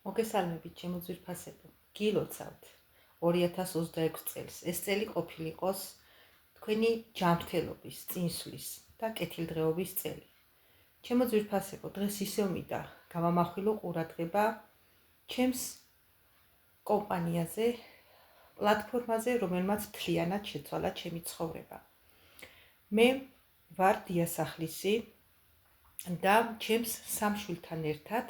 მოგესალმებით, ჩემო ძვირფასებო. გილოცავთ 2026 წელს. ეს წელი ყოფილიყოს თქვენი ჯანმრთელობის, წინსვლის და კეთილდღეობის წელი. ჩემო ძვირფასებო, დღეს ისევ მინდა გავამახვილო ყურადღება ჩემს კომპანიაზე, პლატფორმაზე, რომელმაც მთლიანად შეცვალა ჩემი ცხოვრება. მე ვარ დიასახლისი და ჩემს სამშვილთან ერთად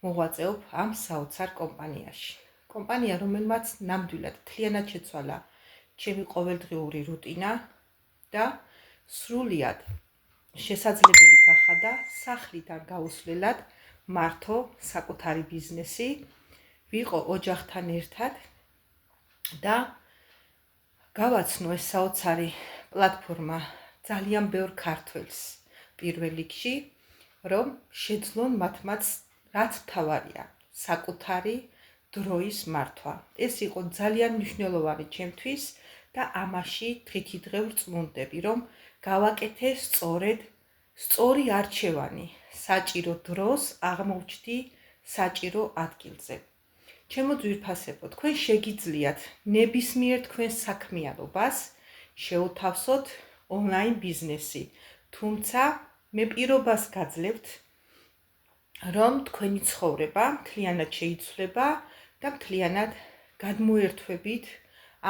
მოღვაწეობ ამ საოცარ კომპანიაში. კომპანია, რომელმაც ნამდვილად მთლიანად შეცვალა ჩემი ყოველდღიური რუტინა და სრულიად შესაძლებელი გახადა სახლიდან გაუსვლელად მართო საკუთარი ბიზნესი, ვიყო ოჯახთან ერთად და გავაცნო ეს საოცარი პლატფორმა ძალიან ბევრ ქართველს პირველ რიგში, რომ შეძლონ მათმაც რაც მთავარია, საკუთარი დროის მართვა. ეს იყო ძალიან მნიშვნელოვანი ჩემთვის და ამაში დღითიდღე ვწმუნდები, რომ გავაკეთე სწორი არჩევანი, საჭირო დროს აღმოჩნდი საჭირო ადგილზე. ჩემო ძვირფასებო, თქვენ შეგიძლიათ ნებისმიერ თქვენს საქმიანობას შეუთავსოთ ონლაინ ბიზნესი, თუმცა მე პირობას გაძლევთ, რომ თქვენი ცხოვრება მთლიანად შეიცვლება და მთლიანად გადმოერთვებით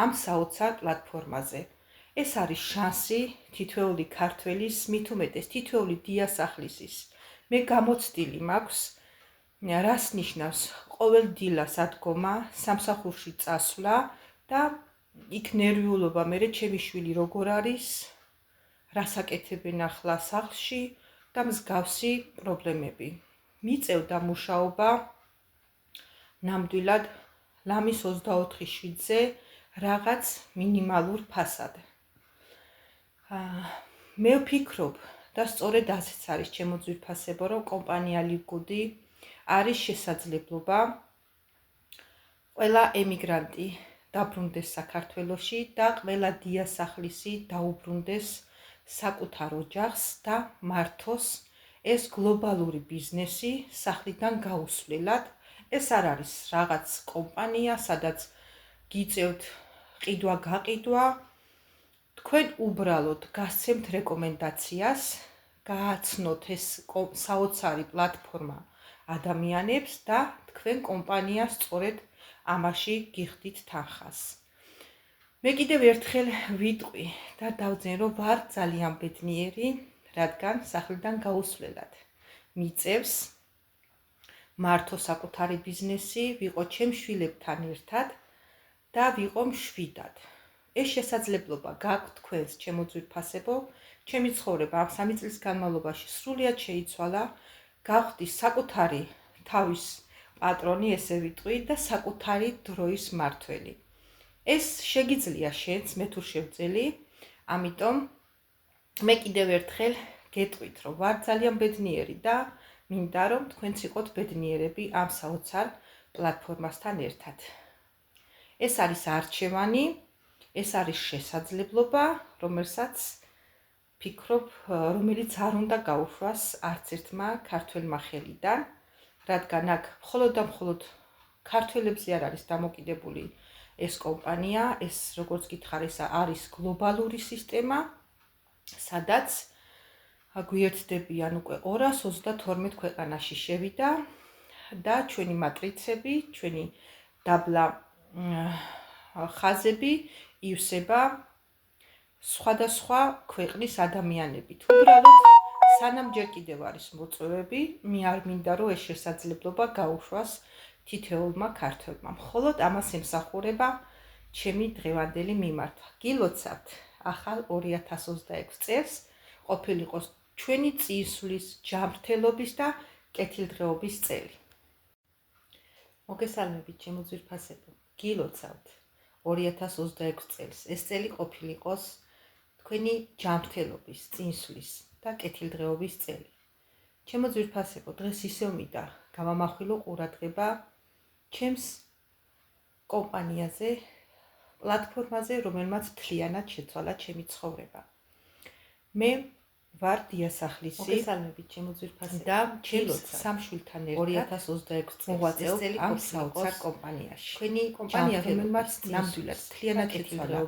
ამ საოცარ პლატფორმაზე. ეს არის შანსი თითოეული ქართველის, მით უმეტეს თითოეული დიასახლისის. მე გამოცდილი მაქვს, რას ნიშნავს ყოველ დილას ადგომა, სამსახურში წასვლა და იქ ნერვიულობა, მერე ჩემი შვილი როგორ არის, რას აკეთებენ ახლა სახლში და მსგავსი პრობლემები. მიწევდა მუშაობა ნამდვილად ლამის 24/7-ზე რაღაც მინიმალურ ფასად. მე ვფიქრობ და სწორედ ასეც არის ჩემო ძვირფასებო, რომ კომპანია ლივგუდი არის შესაძლებლობა ყველა ემიგრანტი დაბრუნდეს საქართველოში და ყველა დიასახლისი დაუბრუნდეს საკუთარ ოჯახს და მართოს ეს გლობალური ბიზნესი სახლიდან გაუსვლელად. ეს არ არის რაღაც კომპანია, სადაც გიწევთ ყიდვა-გაყიდვა. თქვენ უბრალოდ გასცემთ რეკომენდაციას, გააცნოთ ეს საოცარი პლატფორმა ადამიანებს და თქვენ კომპანიას სწორედ ამაში გიხდით თანხას. მე კიდევ ერთხელ ვიტყვი და დავძენ, რომ ვარ ძალიან ბედნიერი, რადგან სახლიდან გაუსვლელად მიწევს მართო საკუთარი ბიზნესი, ვიყო ჩემ შვილებთან ერთად და ვიყო მშვიდად. ეს შესაძლებლობა გაქვთ თქვენს, ჩემო ძვირფასებო. ჩემი ცხოვრება ამ 3 წლის განმავლობაში სრულიად შეიცვალა, გავხდი საკუთარი თავის პატრონი, ესე ვიტყვი, და საკუთარი დროის მართველი. ეს შეგიძლია შენც, მე თუ შევძელი, ამიტომ მე კიდევ ერთხელ გეტყვით, რომ ვარ ძალიან ბედნიერი და მინდა, რომ თქვენც იყოთ ბედნიერები ამ საოცარ პლატფორმასთან ერთად. ეს არის არჩევანი, ეს არის შესაძლებლობა, რომელიც არ უნდა გაუშვას არც ერთმა ქართველმა ხელიდან, რადგან აქ მხოლოდ და მხოლოდ ქართველებზე არ არის დამოკიდებული ეს კომპანია, ეს როგორც გითხარ, ეს არის გლობალური სისტემა, სადაც გვიერთდებიან უკვე 232 ქვეყანაში შევიდა და ჩვენი მატრიცები, ჩვენი დაბლა ხაზები ივსება სხვადასხვა ქვეყნის ადამიანებით. უბრალოდ სანამ ჯერ კიდევ არის მოწვევები, მე არ მინდა, რომ ეს შესაძლებლობა გაუშვას თითოეულმა ქართველმა. მხოლოდ ამას ემსახურება ჩემი დღევანდელი მიმართვა. გილოცავთ ახალ 2026 წელს ყოფილიყოს ჩვენი წინსვლის, ჯანმრთელობის და კეთილდღეობის წელი. მოგესალმებით, ჩემო ძვირფასებო. გილოცავთ 2026 წელს. ეს წელი ყოფილიყოს თქვენი ჯანმრთელობის, წინსვლის და კეთილდღეობის წელი. ჩემო ძვირფასებო, დღეს ისევ მინდა გავამახვილო ყურადღება ჩემს კომპანიაზე, პლატფორმაზე, რომელმაც მთლიანად შეცვალა ჩემი ცხოვრება. მე ვარ დიასახლისი. მოგესალმებით ჩემო ძვირფასებო და ჩემს სამ შვილთან ერთად 2026 წელი ამ საოცარ კომპანიაში. ჩვენი კომპანია რომელმაც ნამდვილად მთლიანად შეცვალა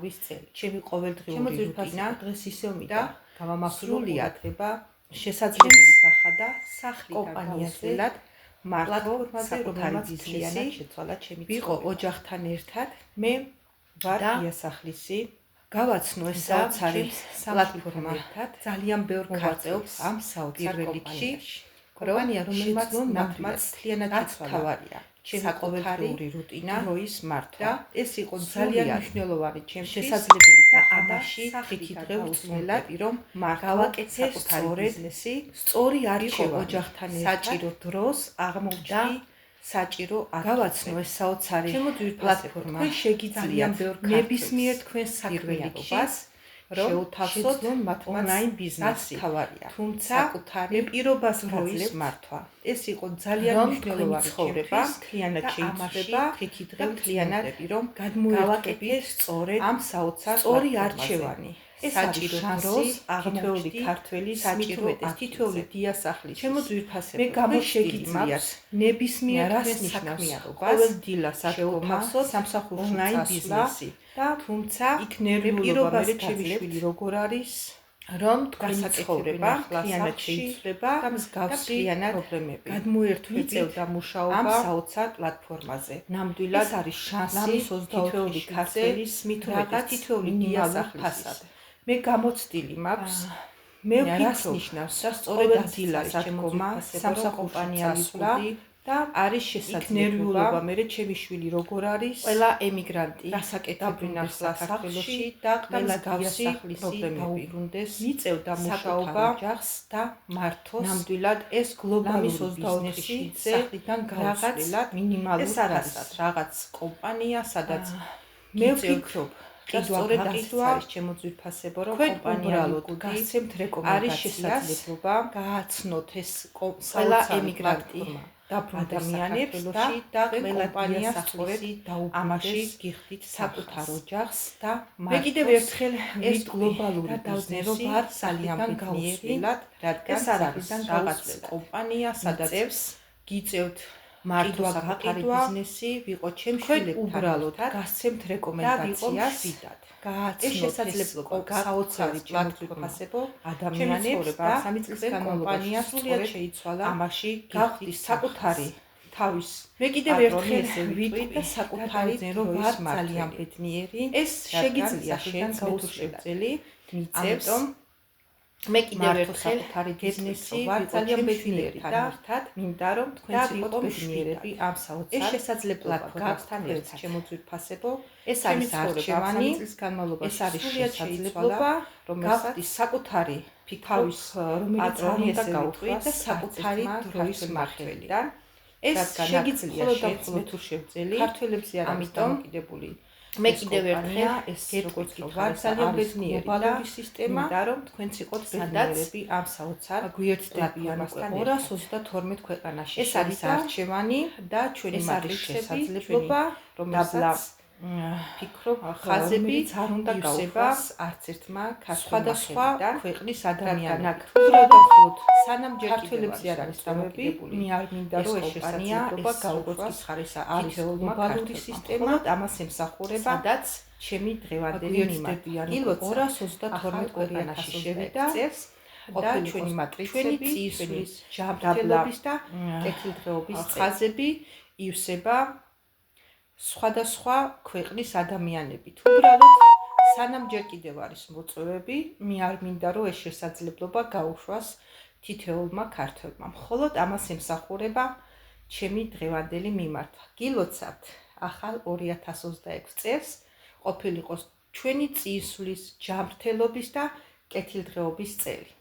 ჩემი ყოველდღიური რუტინა დღეს ისევ და მინდა გავამახვილოთ ხდება შესაძლებელი გახადა სახლიდან კომპანიაზე გავუსვლელად მართო პლატფორმაზე, საკუთარი რომელმაც ბიზნესი მთლიანად შეცვალა ჩემი ვიყო ცხოვრება. ოჯახთან ერთად მე ვარ და დიასახლისი გავაცნო ეს და საოცარი ჩემს პლატფორმა ერთად ძალიან ბევრ ქართველს მოვაწევს ამ საოცარ პირველ კომპანიაში კომპანია, რომელმაც რომელმაც ნამდვილად მთლიანად შეცვალა თავარია ჩემი ყოველდღიური რუტინა დროის მართვა და ეს იყო ძალიან ძალიან მნიშვნელოვანი ჩემთვის შესაძლებელი და გახადა ამაში სახლიდან დღითიდღე გავუსვლელად, ვწმუნდები რომ გავაკეთე საკუთარი სწორედ ბიზნესი სწორი ვიყო არჩევანი ოჯახთან საჭირო ერთად დროს და აღმოჩნდი საჭირო გავაცნო ეს საოცარი ჩემო ძვირფასებო, პლატფორმა თქვენ შეგიძლიათ ძალიან ბევრ ნებისმიერ ქართველს თქვენს პირველ საქმიანობას რომ შეუთავსოთ შეძლონ მათ ონლაინ ბიზნესი ბიზნესი. თავარია თუმცა საკუთარი მე პირობას დროის გაძლევთ მართვა ეს იყო ძალიან რომ მნიშვნელოვანი თქვენი ცხოვრება ცხოვრება მთლიანად და შეიცვლება ამაში დღითიდღე და მთლიანად ვწმუნდები, რომ გადმოვაკეთე გავაკეთე სწორედ ამ საოცარ სწორი პლატფორმაზე. არჩევანი. ეს საჭირო არის შანსი დროს თითოეული აღმოჩნდი ქართველის საჭირო მithumetes თითოეული ადგილზე. დიასახლის ჩემო ძვირფასებო, მე თქვენ გამოშეგიძლიათ შეგიძლიათ ნებისმიერ რას თქვენს ნიშნავს საქმიანობას ყოველ დილას ადგომა შეუთავსოთ სამსახურში ონლაინ წასვლა ბიზნესი და თუმცა იქ მე ნერვიულობა პირობას მე ჩემი გაძლევთ შვილი როგორ არის რომ თქვენი გასაკეთებელი ცხოვრება ახლა მთლიანად სახლში შეიცვლება და მსგავსი მთლიანად პრობლემები გადმოერთვებით მიწევდა ამ მუშაობა საოცარ პლატფორმაზე. ნამდვილად ეს არის შანსი ლამის 24 თითოეული ქართველის მithumetes თითოეული მინიმალურ დიასახლის ფასად. მე გამოცდილი მაქვს მე რას ვფიქრობ ნიშნავს და სწორედ ყოველ დილას დილას ადგომა ჩემო სამსახურში წასვლა წასვლა და არის იქ შესაძლებლობა ნერვიულობა მე ჩემი შვილი როგორ არის ყველა ემიგრანტი დასაკეთებინახლა საქართველოში საქართველოში და და ყველა მსგავსი დიასახლისი პრობლემები დაუბრუნდეს მიწევდა საკუთარ მუშაობა ოჯახს და მართოს ნამდვილად ეს ლამის გლობალური 24 ბიზნესი შიდზე სახლიდან რაღაც გავუსვლელად მინიმალურ ეს არ არის ფასად. რაღაც კომპანია სადაც მე გიწევთ ვფიქრობ და სწორედ ასეც არის ჩემო ძვირფასებო რომ თქვენ კომპანია უბრალოდ ლიკუდი გასცემთ არის რეკომენდაციას შესაძლებლობა გააცნოთ ეს ყველა საოცარი ემიგრანტი პლატფორმა დაბრუნდეს ადამიანებს საქართველოში და თქვენ ყველა კომპანიას დიასახლისი სწორედ ამაში დაუბრუნდეს გიხდით საკუთარ სახალხს. ოჯახს და მე კიდევ მართოს ერთხელ ეს ეს გლობალური და დავძნე რომ ბიზნესი ვარ ძალიან ძალიან ბედნიერი, გაუსვლელად რადგან ეს არ არის სახლიდან რაღაც გაუსვლელად კომპანია სადაც მიწევს გიწევთ მართვა საკუთარი გაყიდვა, ბიზნესი ვიყო ჩემ თქვენ შვილებთან უბრალოდ ერთად გასცემთ და ვიყო რეკომენდაციას მშვიდად ეს გააცნოთ შესაძლებლობა საოცარი პლატფორმა პლატფორმა ადამიანებს ადამიანებს და და 3 წლის თქვენ განმავლობაში კომპანია სრულიად სწორედ შეიცვალა ამაში გავხდით გიხდით საკუთარი თავის მე კიდევ პატრონი ერთხელ ესე ვიტყვი და საკუთარი დავძენ რომ დროის ვარ ძალიან მართველი. ბედნიერი, ეს რადგან შეგიძლია სახლიდან შეეცვლეთ გაუსვლელად. შევძელი მიწევს ამიტომ მე კიდევ მართო ერთხელ საკუთარი ბიზნესი ვარ ვიყო ძალიან ჩემ ბედნიერი შვილებთან და ერთად მინდა რომ და თქვენც ვიყო იყოთ ბედნიერები ბედნიერები ამ ეს საოცარ შესაძლებლობა პლატფორმასთან გაქვთ ერთად. ჩემო ძვირფასებო ეს ჩემი არის არჩევანი, არჩევანი წლის განმავლობაში ეს არის სრულიად შესაძლებლობა, შეიცვალა რომელსაც გავხდი საკუთარი თავის რომელიც პატრონი უნდა ესე გავუშვი ვიტყვი და საკუთარი დროის მართველიდან ეს რადგან შეგიძლია მხოლოდ და შეეცვლეთ მხოლოდ თუ შევძელი ქართველებზე არ არის ამიტომ დამოკიდებული მე ეს კიდევ კომპანია, ერთხელ ეს გეტყვით როგორც რომ გითხარით, ვარ ძალიან არის ბედნიერი და გლობალური სისტემა, მინდა რომ თქვენც იყოთ ბედნიერები ამ საოცარ გვერდდებიან უკვე პლატფორმასთან 212 ქვეყანაში ეს არის შევიდა არჩევანი და ჩვენი ეს არის მატრიქსები შესაძლებლობა, რომელსაც ფიქრობ ხაზები რომელიც არ უნდა იუსება გაუშვას არც ერთმა სხვადასხვა ქართველმა ქვეყნის ადამიანებთან. ადამიანებთან უბრალოდ სანამ ჯერ ქართველებზე არ არის დამოკიდებული. მე არ მინდა რომ ეს შესაძლებლობა გაუშვას არის გლობალური სისტემა, მხოლოდ ამას ემსახურება სადაც ჩემი დღევანდელი გვერდდებიან მიმართ. უკვე 222 ქვეყანაში შევიდა და ჩვენი მატრიცები, ჩვენი წისვლის, ჯანმრთელობის და კეთილდღეობის ხაზები ივსება სხვადასხვა ქვეყნის ადამიანებით. უბრალოდ სანამ ჯერ კიდევ არის მოწვევები, მე არ მინდა რომ ეს შესაძლებლობა გაუშვას თითოეულმა ქართველმა. მხოლოდ ამას ემსახურება ჩემი დღევანდელი მიმართვა. გილოცავთ ახალ 2026 წელს ყოფილიყოს ჩვენი წისვლის, ჯანმრთელობის და კეთილდღეობის წელი.